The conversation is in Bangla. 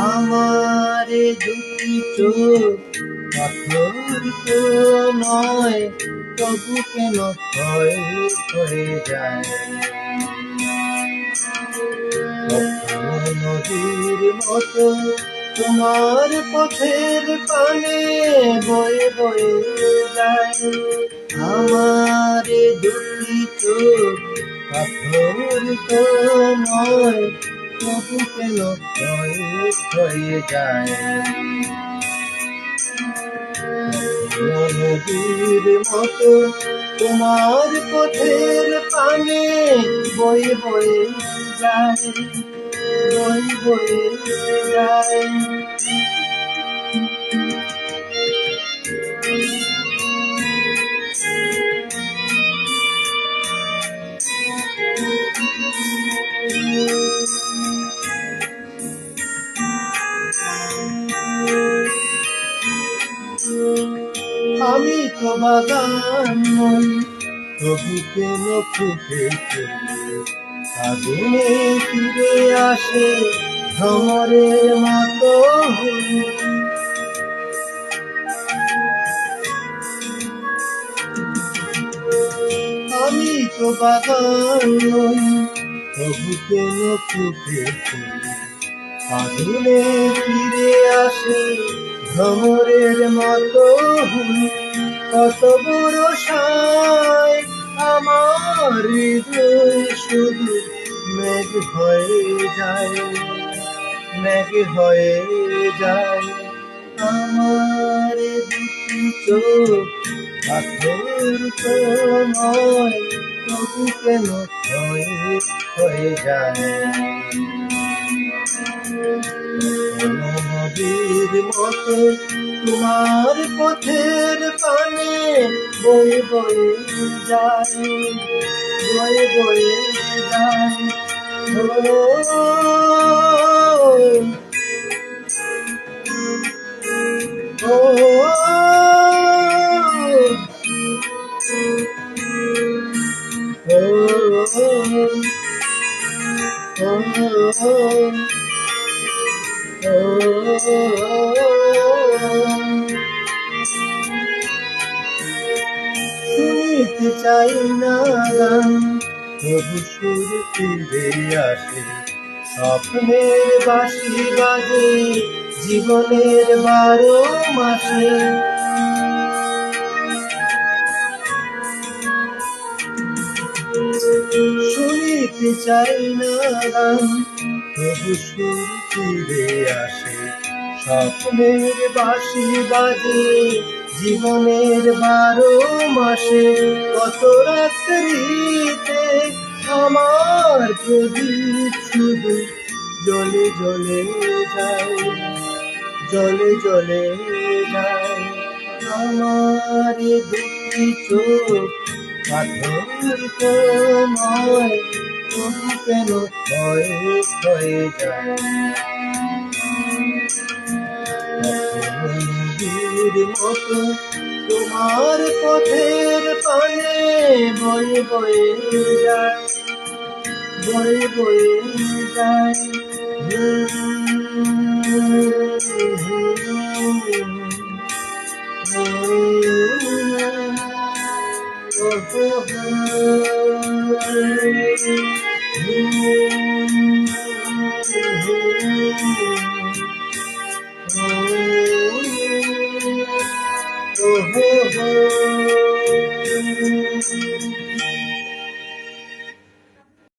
আমার দুটি চোখ পাথর তো নয়, তবু কেন ভয় করে যায়। নদীর মতো তোমার পথের পানে বয়ে বয়ে যায়। আমার দুটি চোখ পাথর তো নয়, তবু কেন ভয় হয়ে যায়। নদীর মতো তোমার পথের পানে বয়ে বয়ে যায়, বয়ে বয়ে যায়। আমি তো বাগান নই, তবু কেন ফুটেছে আগুনে ফিরে আসে ভ্রমরের মতো। আমি তো বাগান নই, তবু কেন ফুটেছে আগুনে ফিরে আসে ভ্রমরের মতো। কত বড় সায় আমার হৃদয়, শুধু মেঘ হয়ে যায়, মেঘ হয়ে যায়। আমার দুটি চোখ পাথর তো নয়, তবু কেন হয়ে যায়। নদীর মতো তোমার পথের পানে বয়ে বয়ে যায়, বয়ে বয়ে যায়। শুনিতে চাই না গান, তবু সুর ফিরে আসে। স্বপ্নের বাঁশি বাজে জীবনের 12 মাসে। শুনিতে চাই না গান, তবু সুর ফিরে আসে। স্বপ্নের বাঁশি বাজে জীবনের 12 মাসে। কত রাত্রিতে আমার প্রদীপ শুধু জ্বলে জ্বলে যায়, জ্বলে জ্বলে যায়। আমার দুটি চোখ পাথর তো নয়, তবু কেন হয়ে যায়। নদীর মতো তোমার পথের পানে বয়ে বয়ে যায়, বয়ে বয়ে যায়। Oh,